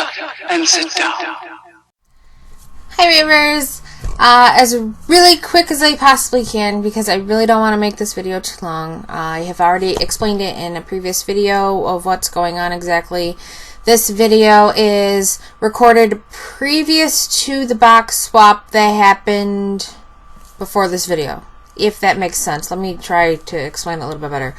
up and sit down. Hi Ravers! As really quick as I possibly can, because I really don't want to make this video too long. I have already explained it in a previous video of what's going on exactly. This video is recorded previous to the box swap that happened before this video, if that makes sense. Let me try to explain it a little bit better.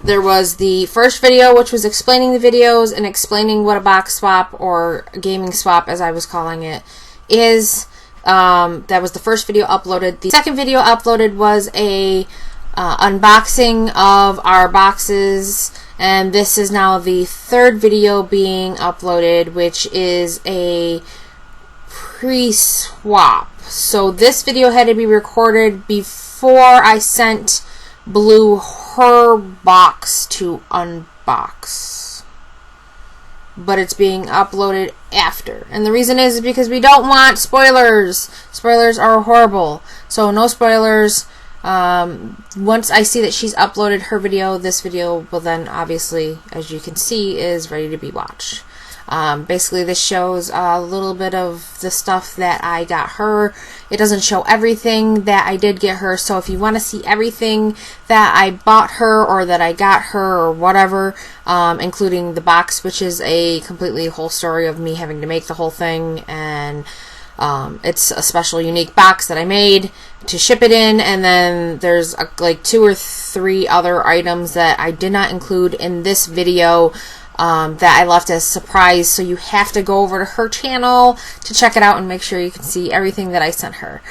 There was the first video, which was explaining the videos and explaining what a box swap, or a gaming swap as I was calling it, is. That was the first video uploaded. The second video uploaded was a unboxing of our boxes, and this is now the third video being uploaded, which is a pre-swap. So this video had to be recorded before I sent Blue her box to unbox, but it's being uploaded after, and the reason is because we don't want spoilers. Spoilers are horrible, so no spoilers. Once I see that she's uploaded her video, this video will then obviously, as you can see, is ready to be watched. Basically this shows a little bit of the stuff that I got her. It doesn't show everything that I did get her, so if you want to see everything that I bought her or that I got her or whatever, including the box, which is a completely whole story of me having to make the whole thing, and it's a special unique box that I made to ship it in, and then there's like 2 or 3 other items that I did not include in this video that I left as surprise, so you have to go over to her channel to check it out and make sure you can see everything that I sent her.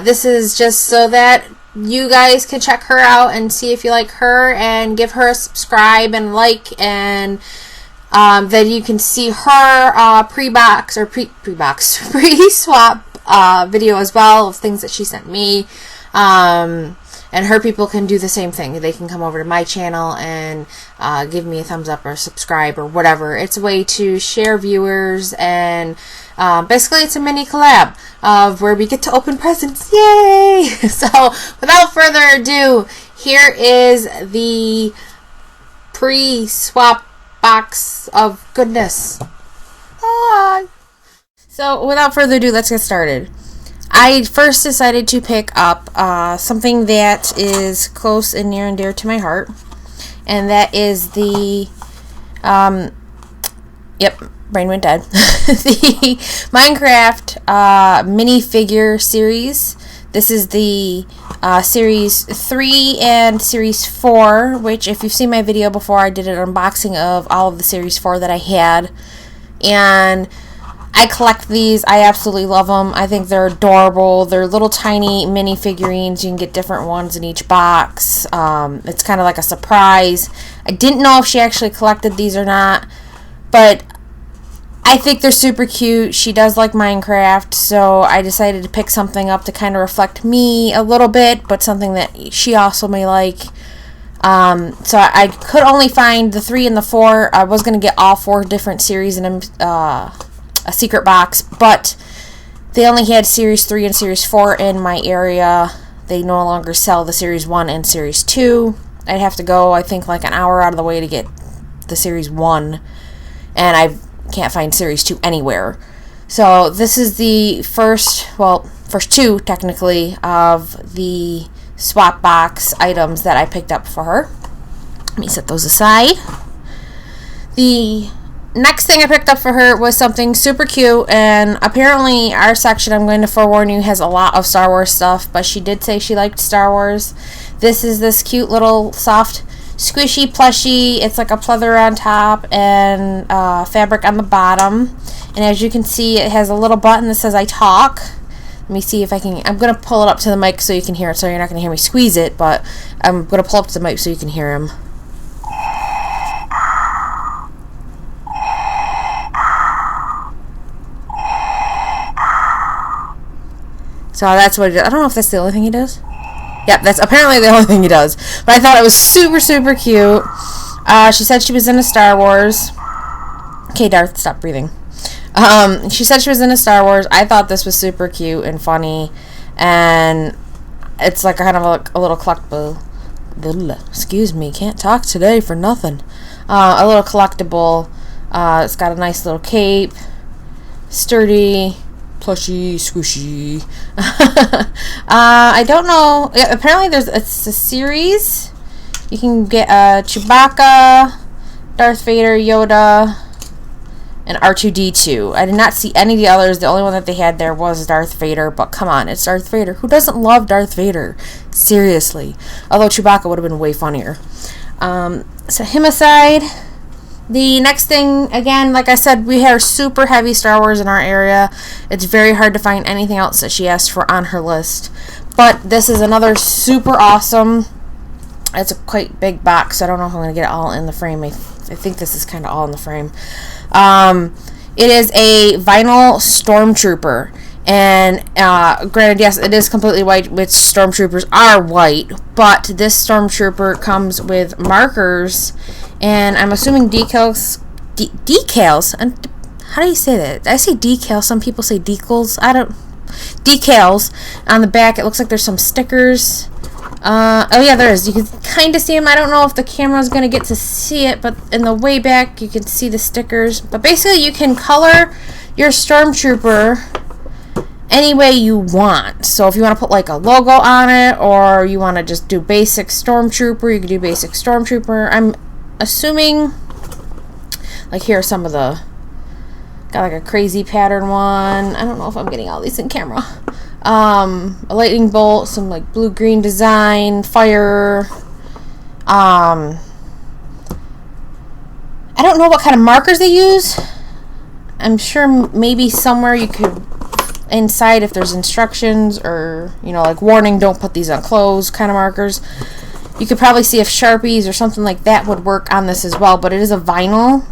This is just so that you guys can check her out and see if you like her, and give her a subscribe and like, and then you can see her pre-box or pre-swap video as well of things that she sent me. And her people can do the same thing. They can come over to my channel and give me a thumbs up or subscribe or whatever. It's a way to share viewers, and basically it's a mini collab of where we get to open presents. Yay! So without further ado, here is the pre-swap box of goodness. So without further ado, let's get started. I first decided to pick up something that is close and near and dear to my heart, and that is the, yep, brain went dead, the Minecraft minifigure series. This is the Series 3 and Series 4, which if you've seen my video before, I did an unboxing of all of the Series 4 that I had, and I collect these. I absolutely love them. I think they're adorable. They're little tiny mini figurines. You can get different ones in each box. It's kind of like a surprise. I didn't know if she actually collected these or not, but I think they're super cute. She does like Minecraft, so I decided to pick something up to kind of reflect me a little bit, but something that she also may like. So I could only find the 3 and the 4. I was going to get all 4 different series in a secret box, but they only had Series 3 and Series 4 in my area. They no longer sell the Series 1 and Series 2. I'd have to go, I think, like an hour out of the way to get the Series 1, and I can't find Series 2 anywhere. So this is the first 2 technically of the swap box items that I picked up for her. Let me set those aside. The next thing I picked up for her was something super cute, and apparently our section, I'm going to forewarn you, has a lot of Star Wars stuff, but she did say she liked Star Wars. This is this cute little soft squishy plushie. It's like a pleather on top and fabric on the bottom, and as you can see, it has a little button that says I talk. Let me see if I can, I'm going to pull it up to the mic so you can hear it, so you're not going to hear me squeeze it, but I'm going to pull up to the mic so you can hear him. So that's what he does. I don't know if that's the only thing he does. Yep, that's apparently the only thing he does. But I thought it was super, super cute. She said she was into Star Wars. Okay, Darth, stop breathing. She said she was into Star Wars. I thought this was super cute and funny. And it's like kind of a little collectible. Excuse me, can't talk today for nothing. A little collectible It's got a nice little cape, sturdy, plushy, squishy. I don't know. Yeah, apparently it's a series. You can get Chewbacca, Darth Vader, Yoda, and R2-D2. I did not see any of the others. The only one that they had there was Darth Vader. But come on, it's Darth Vader. Who doesn't love Darth Vader? Seriously. Although Chewbacca would have been way funnier. So him aside. The next thing, again, like I said, we have super heavy Star Wars in our area. It's very hard to find anything else that she asked for on her list. But this is another super awesome. It's a quite big box, so I don't know if I'm going to get it all in the frame. I think this is kind of all in the frame. It is a vinyl Stormtrooper. And granted, yes, it is completely white, which Stormtroopers are white. But this Stormtrooper comes with markers. And I'm assuming decals. Decals? And how do you say that? I say decals. Some people say decals. I don't. Decals on the back. It looks like there's some stickers. Oh yeah, there is. You can kind of see them. I don't know if the camera is going to get to see it, but in the way back you can see the stickers. But basically you can color your Stormtrooper any way you want. So if you want to put like a logo on it, or you want to just do basic Stormtrooper, you can do basic Stormtrooper. I'm assuming, like, here are some of the, got like a crazy pattern one. I don't know if I'm getting all these in camera. A lightning bolt, some like blue-green design, fire. I don't know what kind of markers they use. I'm sure maybe somewhere you could, inside, if there's instructions or, you know, like warning, don't put these on clothes kind of markers. You could probably see if Sharpies or something like that would work on this as well, but it is a vinyl,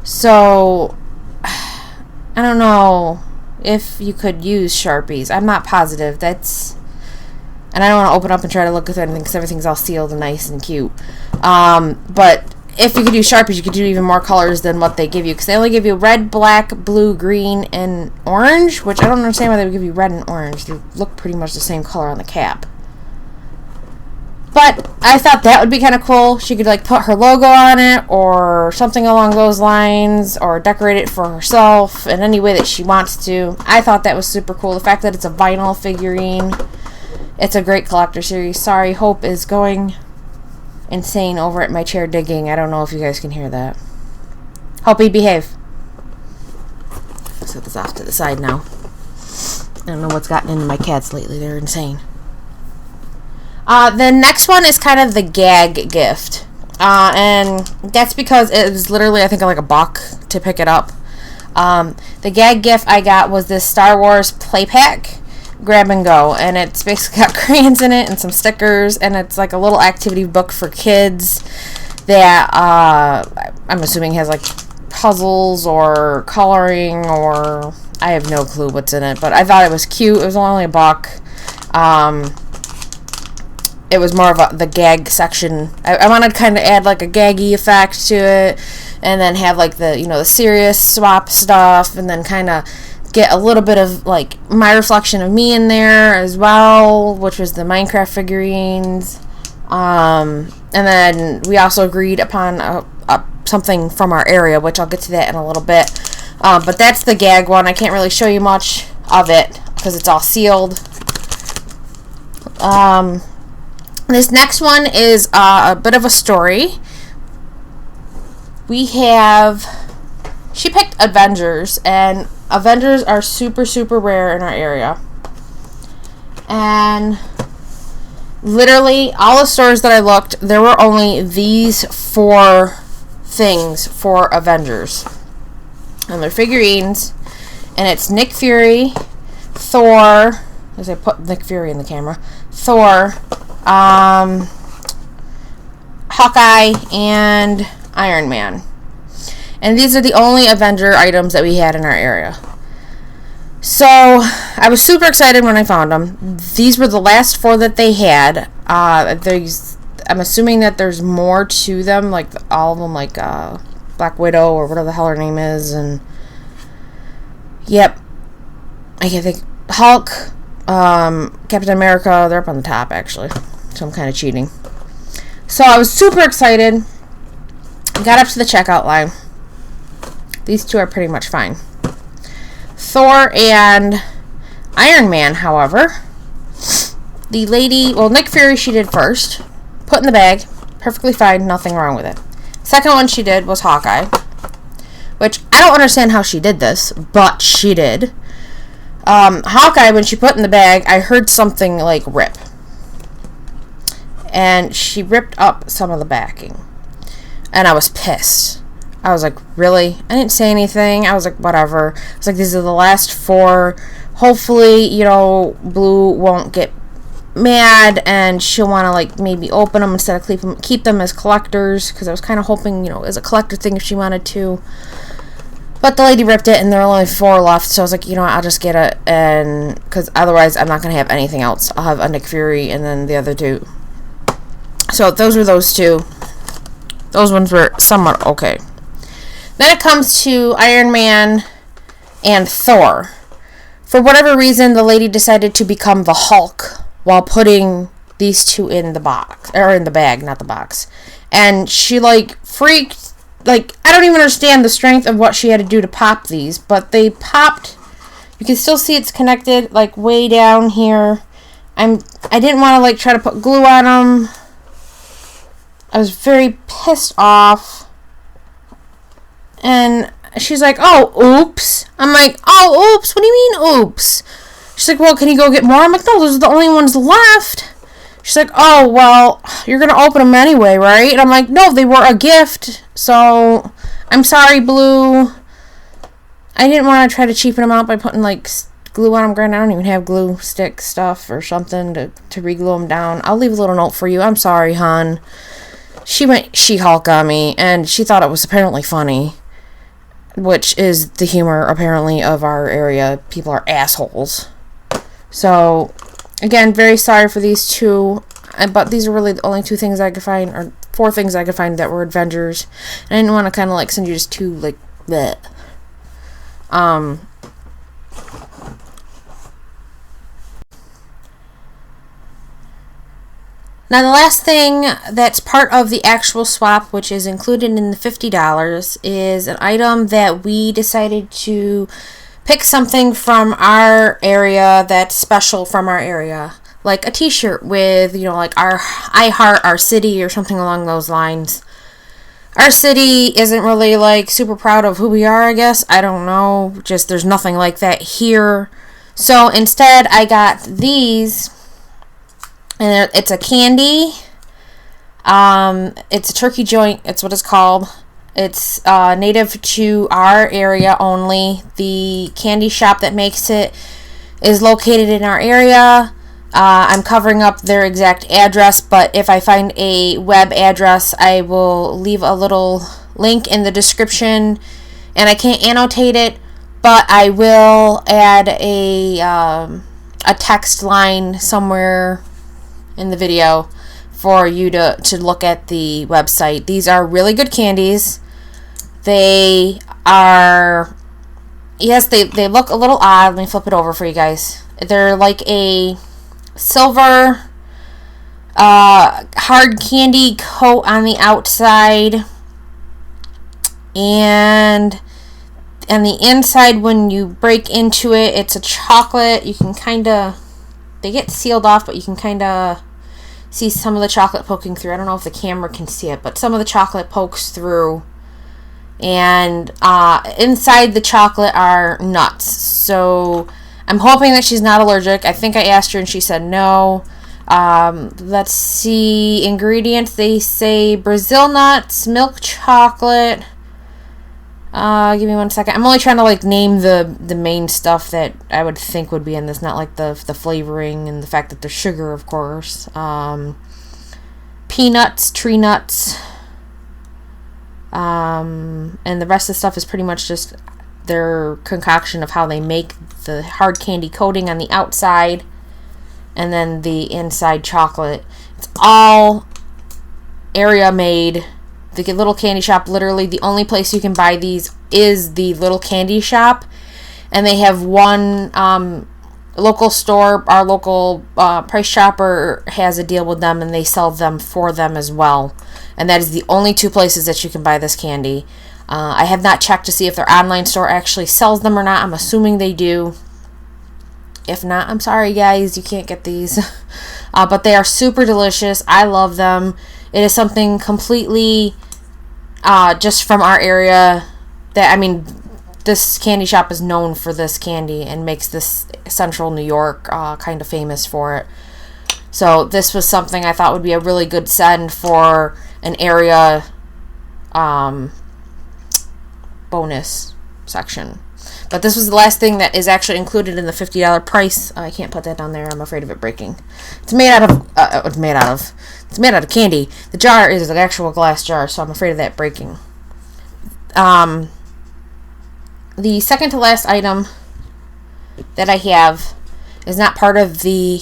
so I don't know if you could use Sharpies. I'm not positive. That's, and I don't want to open up and try to look at anything because everything's all sealed and nice and cute. But if you could use Sharpies, you could do even more colors than what they give you, because they only give you red, black, blue, green, and orange, which I don't understand why they would give you red and orange. They look pretty much the same color on the cap. But I thought that would be kind of cool. She could like put her logo on it or something along those lines, or decorate it for herself in any way that she wants to. I thought that was super cool. The fact that it's a vinyl figurine. It's a great collector series. Sorry, Hope is going insane over at my chair digging. I don't know if you guys can hear that. Hope, behave. Set this off to the side now. I don't know what's gotten into my cats lately. They're insane. The next one is kind of the gag gift. And that's because it was literally, I think, like a buck to pick it up. The gag gift I got was this Star Wars play pack, grab and go. And it's basically got crayons in it and some stickers. And it's like a little activity book for kids that I'm assuming has like puzzles or coloring, or I have no clue what's in it. But I thought it was cute. It was only a buck. It was more of the gag section. I wanted to kind of add like a gaggy effect to it, and then have like the, you know, the serious swap stuff, and then kind of get a little bit of like my reflection of me in there as well, which was the Minecraft figurines. And then we also agreed upon something from our area, which I'll get to that in a little bit. But that's the gag one. I can't really show you much of it because it's all sealed. This next one is a bit of a story. She picked Avengers, and Avengers are super, super rare in our area. And literally, all the stores that I looked, there were only these 4 things for Avengers. And they're figurines, and it's Nick Fury, Thor, as I put Nick Fury in the camera, Thor, Hawkeye, and Iron Man. And these are the only Avenger items that we had in our area. So I was super excited when I found them. These were the last 4 that they had. I'm assuming that there's more to them, like all of them, like Black Widow or whatever the hell her name is, and yep, I can't think. Hulk, Captain America, they're up on the top actually, so I'm kind of cheating. So I was super excited. Got up to the checkout line. These two are pretty much fine. Thor and Iron Man, however, the lady, well, Nick Fury she did first. Put in the bag. Perfectly fine. Nothing wrong with it. Second one she did was Hawkeye. Which, I don't understand how she did this, but she did. Hawkeye, when she put in the bag, I heard something, like, rip. And she ripped up some of the backing. And I was pissed. I was like, really? I didn't say anything. I was like, whatever. I was like, these are the last 4. Hopefully, you know, Blue won't get mad and she'll want to, like, maybe open them instead of keep them as collectors, because I was kind of hoping, you know, as a collector thing if she wanted to. But the lady ripped it and there are only 4 left, so I was like, you know what, I'll just get it, and because otherwise I'm not going to have anything else. I'll have a Nick Fury and then the other 2. So those were those 2. Those ones were somewhat okay. Then it comes to Iron Man and Thor. For whatever reason, the lady decided to become the Hulk while putting these 2 in the box, or in the bag, not the box. And she, like, freaked, like, I don't even understand the strength of what she had to do to pop these, but they popped. You can still see it's connected, like, way down here. I didn't want to, like, try to put glue on them. I was very pissed off. And she's like, oh, oops. I'm like, oh, oops? What do you mean, oops? She's like, well, can you go get more? I'm like, no, those are the only ones left. She's like, oh, well, you're going to open them anyway, right? And I'm like, no, they were a gift. So, I'm sorry, Blue. I didn't want to try to cheapen them out by putting, like, glue on them. Granted, I don't even have glue stick stuff or something to re-glue them down. I'll leave a little note for you. I'm sorry, hon. She went She-Hulk on me, and she thought it was apparently funny. Which is the humor, apparently, of our area. People are assholes. So, again, very sorry for these 2. But these are really the only 2 things I could find, or 4 things I could find that were Avengers. And I didn't want to kind of, like, send you just 2, like, bleh. Now, the last thing that's part of the actual swap, which is included in the $50, is an item that we decided to pick something from our area that's special from our area. Like a t-shirt with, you know, like our I Heart Our City or something along those lines. Our city isn't really, like, super proud of who we are, I guess. I don't know. Just there's nothing like that here. So instead, I got these. And it's a candy. It's a turkey joint. It's what it's called. It's native to our area only. The candy shop that makes it is located in our area. I'm covering up their exact address, but if I find a web address, I will leave a little link in the description. And I can't annotate it, but I will add a text line somewhere in the video for you to look at the website. These are really good candies. They are, yes, they look a little odd. Let me flip it over for you guys. They're like a silver hard candy coat on the outside, and on the inside, when you break into it, it's a chocolate. You can kind of, they get sealed off, but you can kind of see some of the chocolate poking through. I don't know if the camera can see it, but some of the chocolate pokes through. And inside the chocolate are nuts. So I'm hoping that she's not allergic. I think I asked her and she said no. Let's see. Ingredients. They say Brazil nuts, milk chocolate. Give me 1 second. I'm only trying to, like, name the main stuff that I would think would be in this, not like the flavoring and the fact that there's sugar, of course. Peanuts, tree nuts, and the rest of the stuff is pretty much just their concoction of how they make the hard candy coating on the outside and then the inside chocolate. It's all area made. The little candy shop, literally the only place you can buy these is the little candy shop. And they have one local store. Our local Price Chopper has a deal with them, and they sell them for them as well. And that is the only 2 places that you can buy this candy. I have not checked to see if their online store actually sells them or not. I'm assuming they do. If not, I'm sorry guys, you can't get these. But they are super delicious. I love them. It is something completely just from our area that, I mean, this candy shop is known for this candy and makes this central New York kind of famous for it. So this was something I thought would be a really good send for an area bonus section. But this was the last thing that is actually included in the $50 price. I can't put that down there. I'm afraid of it breaking. It's made out of it's made out of candy. The jar is an actual glass jar, so I'm afraid of that breaking. The second to last item that I have is not part of the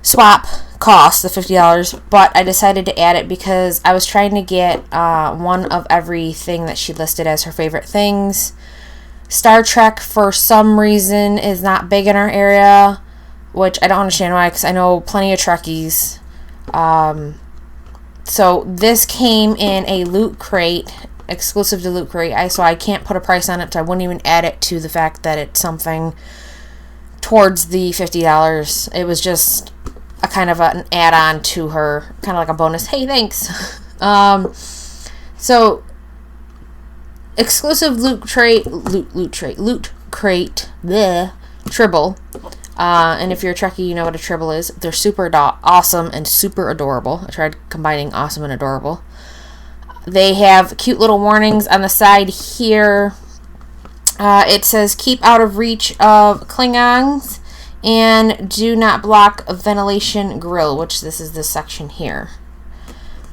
swap cost, the $50, but I decided to add it because I was trying to get one of everything that she listed as her favorite things. Star Trek, for some reason, is not big in our area, which I don't understand why, because I know plenty of Trekkies. So this came in a loot crate, exclusive to Loot Crate, so I can't put a price on it, so I wouldn't even add it to the fact that it's something towards the $50. It was just a kind of an add-on to her, kind of like a bonus. Hey, thanks. So exclusive loot crate, bleh, Tribble. And if you're a Trekkie, you know what a Tribble is. They're super awesome and super adorable. I tried combining awesome and adorable. They have cute little warnings on the side here. It says, keep out of reach of Klingons and do not block a ventilation grill, which this is this section here.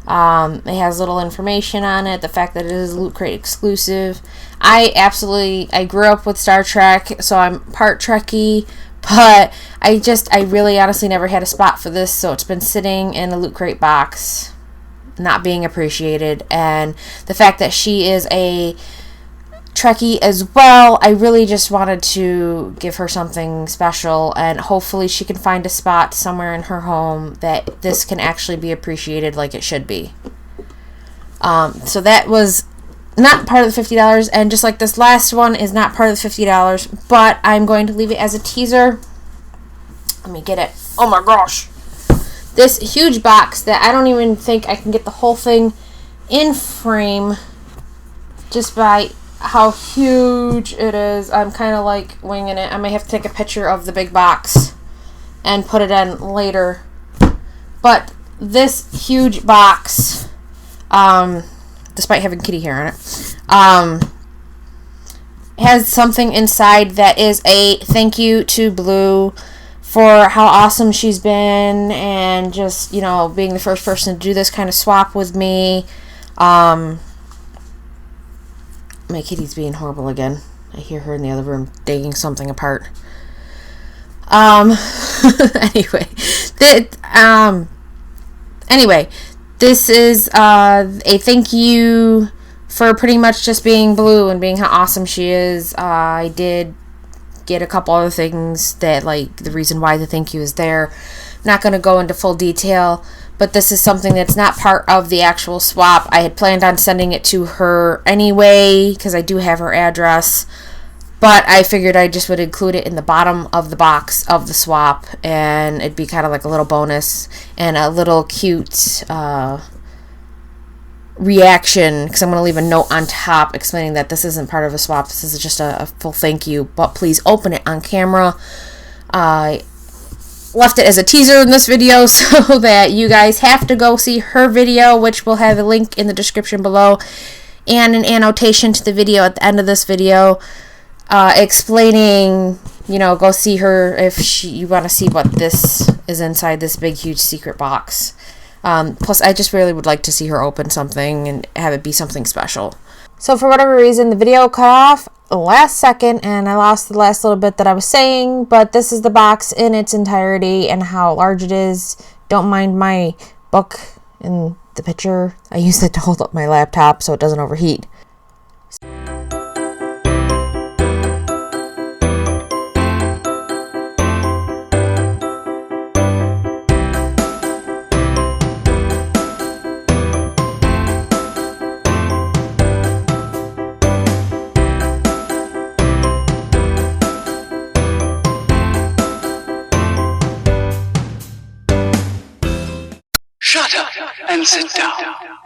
It has little information on it, the fact that it is Loot Crate exclusive. I grew up with Star Trek, so I'm part Trekkie, but I really honestly never had a spot for this, so it's been sitting in a Loot Crate box, not being appreciated. And the fact that she is a Trekkie as well, I really just wanted to give her something special, and hopefully she can find a spot somewhere in her home that this can actually be appreciated like it should be. So that was not part of the $50, and just like this last one is not part of the $50, but I'm going to leave it as a teaser. Let me get it. Oh my gosh. This huge box that I don't even think I can get the whole thing in frame just by how huge it is. I'm kind of like winging it. I may have to take a picture of the big box and put it in later. But this huge box, despite having kitty hair on it, has something inside that is a thank you to Blue for how awesome she's been, and just, you know, being the first person to do this kind of swap with me. My kitty's being horrible again. I hear her in the other room digging something apart. Anyway, this is a thank you for pretty much just being Blue and being how awesome she is. I did get a couple other things that, like, the reason why the thank you is there. I'm not going to go into full detail, but this is something that's not part of the actual swap. I had planned on sending it to her anyway, because I do have her address, but I figured I just would include it in the bottom of the box of the swap, and it'd be kind of like a little bonus and a little cute reaction, because I'm going to leave a note on top explaining that this isn't part of a swap. This is just a full thank you, but please open it on camera. I left it as a teaser in this video so that you guys have to go see her video, which will have a link in the description below and an annotation to the video at the end of this video, explaining, you know, go see her if you want to see what this is inside this big huge secret box. Plus I just really would like to see her open something and have it be something special. So for whatever reason, the video cut off last second and I lost the last little bit that I was saying, but this is the box in its entirety and how large it is. Don't mind my book in the picture. I use it to hold up my laptop so it doesn't overheat. Shut up and sit down.